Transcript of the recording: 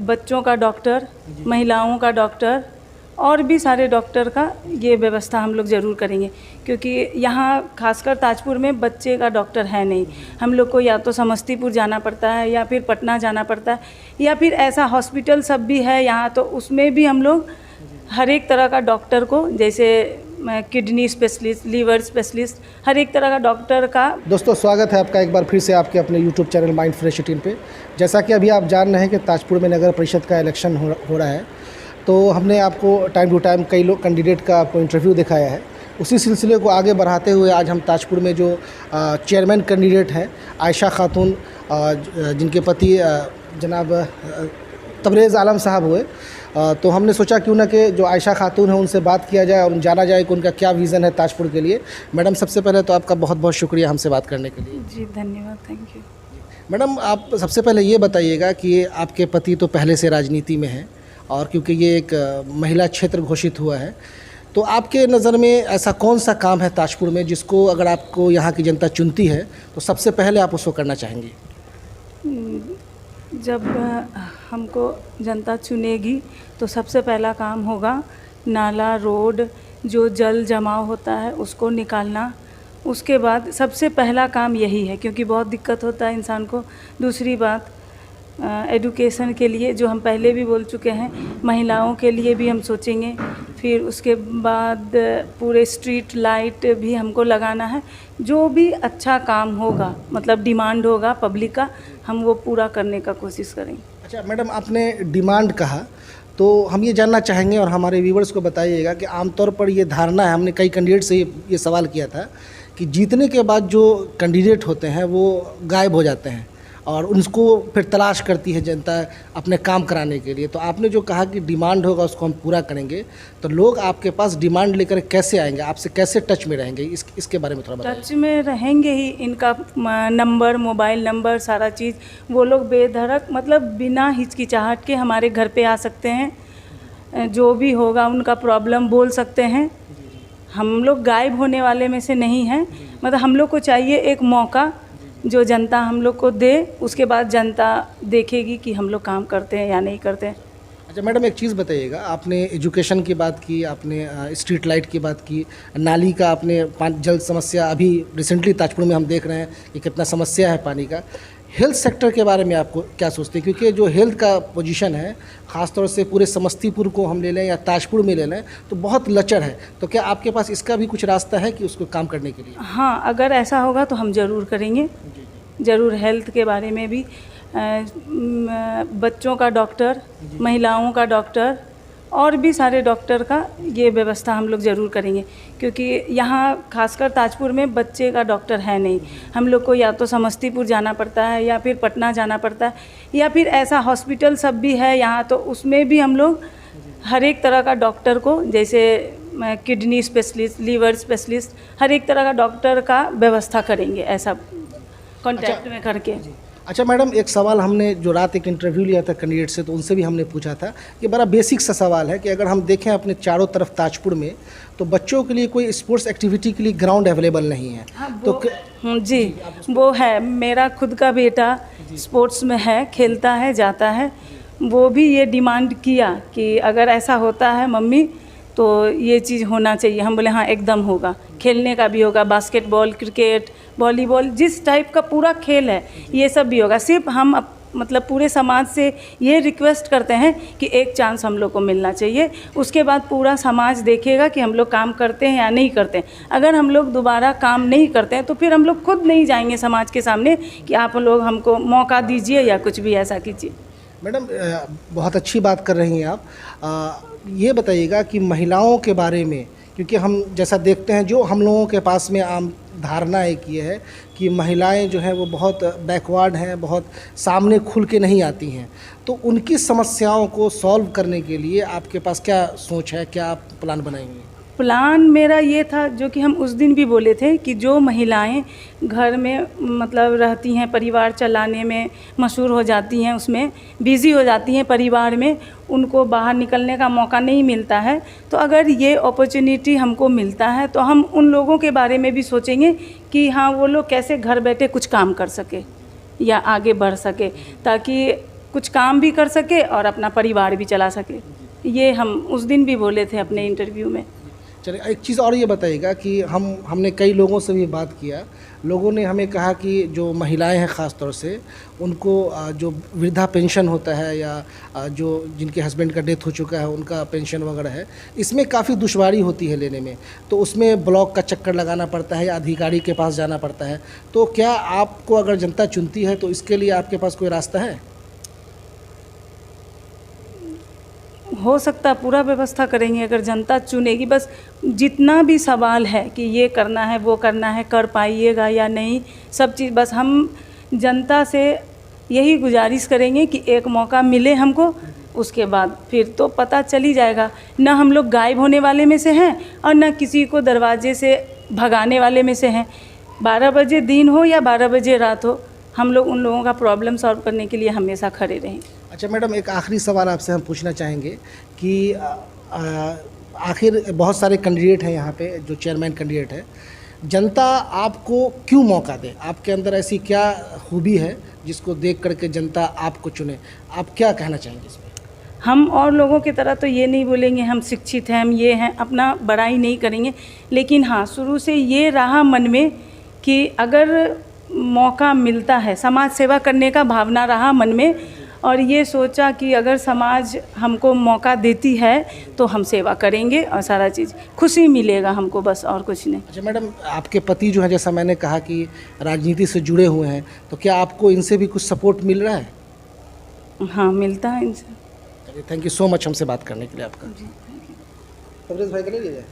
बच्चों का डॉक्टर, महिलाओं का डॉक्टर और भी सारे डॉक्टर का ये व्यवस्था हम लोग ज़रूर करेंगे, क्योंकि यहाँ खासकर ताजपुर में बच्चे का डॉक्टर है नहीं। हम लोग को या तो समस्तीपुर जाना पड़ता है या फिर पटना जाना पड़ता है, या फिर ऐसा हॉस्पिटल सब भी है यहाँ, तो उसमें भी हम लोग हर एक तरह का डॉक्टर को, जैसे किडनी स्पेशलिस्ट, लीवर स्पेशलिस्ट, हर एक तरह का डॉक्टर का। दोस्तों स्वागत है आपका एक बार फिर से आपके अपने YouTube चैनल माइंड फ्रेश 18 पे। जैसा कि अभी आप जान रहे हैं कि ताजपुर में नगर परिषद का इलेक्शन हो रहा है, तो हमने आपको टाइम टू टाइम कई लोग कैंडिडेट का आपको इंटरव्यू दिखाया है। उसी सिलसिले को आगे बढ़ाते हुए आज हम ताजपुर में जो चेयरमैन कैंडिडेट हैं आयशा खातून, जिनके पति जनाब तबरेज़ आलम साहब हुए, तो हमने सोचा क्यों ना कि जो आयशा खातून है उनसे बात किया जाए और जाना जाए कि उनका क्या विज़न है ताजपुर के लिए। मैडम, सबसे पहले तो आपका बहुत बहुत शुक्रिया हमसे बात करने के लिए। जी धन्यवाद, थैंक यू। मैडम, आप सबसे पहले ये बताइएगा कि आपके पति तो पहले से राजनीति में हैं, और क्योंकि ये एक महिला क्षेत्र घोषित हुआ है, तो आपके नज़र में ऐसा कौन सा काम है ताजपुर में जिसको अगर आपको यहाँ की जनता चुनती है तो सबसे पहले आप उसको करना चाहेंगी? जब हमको जनता चुनेगी तो सबसे पहला काम होगा नाला, रोड, जो जल जमाव होता है उसको निकालना। उसके बाद सबसे पहला काम यही है, क्योंकि बहुत दिक्कत होता है इंसान को। दूसरी बात एडुकेशन के लिए, जो हम पहले भी बोल चुके हैं, महिलाओं के लिए भी हम सोचेंगे। फिर उसके बाद पूरे स्ट्रीट लाइट भी हमको लगाना है। जो भी अच्छा काम होगा, मतलब डिमांड होगा पब्लिक का, हम वो पूरा करने का कोशिश करेंगे। अच्छा मैडम, आपने डिमांड कहा तो हम ये जानना चाहेंगे और हमारे व्यूवर्स को बताइएगा कि आमतौर पर ये धारणा है, हमने कई कैंडिडेट से ये सवाल किया था कि जीतने के बाद जो कैंडिडेट होते हैं वो गायब हो जाते हैं और उनको फिर तलाश करती है जनता अपने काम कराने के लिए। तो आपने जो कहा कि डिमांड होगा उसको हम पूरा करेंगे, तो लोग आपके पास डिमांड लेकर कैसे आएंगे, आपसे कैसे टच में रहेंगे, इसके बारे में थोड़ा बताइए। टच में रहेंगे ही, इनका नंबर, मोबाइल नंबर, सारा चीज़ वो लोग बेधड़क, मतलब बिना हिचकिचाहट के हमारे घर पे आ सकते हैं। जो भी होगा उनका प्रॉब्लम बोल सकते हैं। हम लोग गायब होने वाले में से नहीं हैं। मतलब हम लोग को चाहिए एक मौका जो जनता हम लोग को दे, उसके बाद जनता देखेगी कि हम लोग काम करते हैं या नहीं करते हैं। अच्छा मैडम, एक चीज़ बताइएगा, आपने एजुकेशन की बात की, आपने स्ट्रीट लाइट की बात की, नाली का आपने जल समस्या, अभी रिसेंटली ताजपुर में हम देख रहे हैं कि कितना समस्या है पानी का। हेल्थ सेक्टर के बारे में आपको क्या सोचते हैं, क्योंकि जो हेल्थ का पोजीशन है ख़ासतौर से पूरे समस्तीपुर को हम ले लें या ताजपुर में ले लें तो बहुत लचर है, तो क्या आपके पास इसका भी कुछ रास्ता है कि उसको काम करने के लिए? हाँ, अगर ऐसा होगा तो हम ज़रूर करेंगे, ज़रूर। हेल्थ के बारे में भी बच्चों का डॉक्टर, महिलाओं का डॉक्टर और भी सारे डॉक्टर का ये व्यवस्था हम लोग ज़रूर करेंगे, क्योंकि यहाँ खासकर ताजपुर में बच्चे का डॉक्टर है नहीं। हम लोग को या तो समस्तीपुर जाना पड़ता है या फिर पटना जाना पड़ता है, या फिर ऐसा हॉस्पिटल सब भी है यहाँ, तो उसमें भी हम लोग हर एक तरह का डॉक्टर को, जैसे किडनी स्पेशलिस्ट, लीवर स्पेशलिस्ट, हर एक तरह का डॉक्टर का व्यवस्था करेंगे, ऐसा कॉन्टैक्ट में करके। अच्छा मैडम, एक सवाल हमने जो रात एक इंटरव्यू लिया था कैंडिडेट से, तो उनसे भी हमने पूछा था कि बड़ा बेसिक सा सवाल है कि अगर हम देखें अपने चारों तरफ ताजपुर में, तो बच्चों के लिए कोई स्पोर्ट्स एक्टिविटी के लिए ग्राउंड अवेलेबल नहीं है। हाँ, तो जी वो है। मेरा खुद का बेटा स्पोर्ट्स में है, खेलता है, जाता है। वो भी ये डिमांड किया कि अगर ऐसा होता है मम्मी तो ये चीज़ होना चाहिए। हम बोले हाँ एकदम होगा, खेलने का भी होगा, बास्केटबॉल, क्रिकेट, वॉलीबॉल, जिस टाइप का पूरा खेल है ये सब भी होगा। सिर्फ हम मतलब पूरे समाज से ये रिक्वेस्ट करते हैं कि एक चांस हम लोग को मिलना चाहिए। उसके बाद पूरा समाज देखेगा कि हम लोग काम करते हैं या नहीं करते हैं। अगर हम लोग दोबारा काम नहीं करते हैं तो फिर हम लोग खुद नहीं जाएंगे समाज के सामने कि आप लोग हमको मौका दीजिए या कुछ भी ऐसा कीजिए। मैडम, बहुत अच्छी बात कर रही हैं आप। ये बताइएगा कि महिलाओं के बारे में, क्योंकि हम जैसा देखते हैं, जो हम लोगों के पास में आम धारणा एक ये है कि महिलाएं जो हैं वो बहुत बैकवर्ड हैं, बहुत सामने खुल के नहीं आती हैं, तो उनकी समस्याओं को सॉल्व करने के लिए आपके पास क्या सोच है, क्या आप प्लान बनाएंगे? प्लान मेरा ये था, जो कि हम उस दिन भी बोले थे, कि जो महिलाएं घर में मतलब रहती हैं, परिवार चलाने में मशहूर हो जाती हैं, उसमें बिज़ी हो जाती हैं परिवार में, उनको बाहर निकलने का मौका नहीं मिलता है, तो अगर ये अपॉर्चुनिटी हमको मिलता है तो हम उन लोगों के बारे में भी सोचेंगे कि हाँ वो लोग कैसे घर बैठे कुछ काम कर सके या आगे बढ़ सके, ताकि कुछ काम भी कर सके और अपना परिवार भी चला सके। ये हम उस दिन भी बोले थे अपने इंटरव्यू में। चलिए, एक चीज़ और ये बताइएगा कि हमने कई लोगों से भी बात किया, लोगों ने हमें कहा कि जो महिलाएं हैं ख़ास तौर से, उनको जो वृद्धा पेंशन होता है या जो जिनके हस्बैंड का डेथ हो चुका है उनका पेंशन वगैरह है, इसमें काफ़ी दुश्वारी होती है लेने में। तो उसमें ब्लॉक का चक्कर लगाना पड़ता है या अधिकारी के पास जाना पड़ता है। तो क्या आपको अगर जनता चुनती है तो इसके लिए आपके पास कोई रास्ता है? हो सकता है पूरा व्यवस्था करेंगे अगर जनता चुनेगी। बस जितना भी सवाल है कि ये करना है वो करना है, कर पाइएगा या नहीं, सब चीज़ बस हम जनता से यही गुजारिश करेंगे कि एक मौका मिले हमको, उसके बाद फिर तो पता चल ही जाएगा। ना हम लोग गायब होने वाले में से हैं और ना किसी को दरवाजे से भगाने वाले में से हैं। 12 बजे दिन हो या 12 बजे रात हो, हम लोग उन लोगों का प्रॉब्लम सॉल्व करने के लिए हमेशा खड़े रहें। अच्छा मैडम, एक आखिरी सवाल आपसे हम पूछना चाहेंगे कि आखिर बहुत सारे कैंडिडेट हैं यहाँ पे, जो चेयरमैन कैंडिडेट है, जनता आपको क्यों मौका दे? आपके अंदर ऐसी क्या खूबी है जिसको देख करके जनता आपको चुने? आप क्या कहना चाहेंगे इसमें? हम और लोगों की तरह तो ये नहीं बोलेंगे हम शिक्षित हैं, हम ये हैं, अपना बड़ाई नहीं करेंगे। लेकिन हाँ, शुरू से ये रहा मन में कि अगर मौका मिलता है, समाज सेवा करने का भावना रहा मन में, और ये सोचा कि अगर समाज हमको मौका देती है तो हम सेवा करेंगे और सारा चीज़ खुशी मिलेगा हमको, बस और कुछ नहीं। अच्छा मैडम, आपके पति जो है, जैसा मैंने कहा कि राजनीति से जुड़े हुए हैं, तो क्या आपको इनसे भी कुछ सपोर्ट मिल रहा है? हाँ, मिलता है इनसे। चलिए, थैंक यू सो मच हमसे बात करने के लिए आपका। जी, भाई कर लीजिए।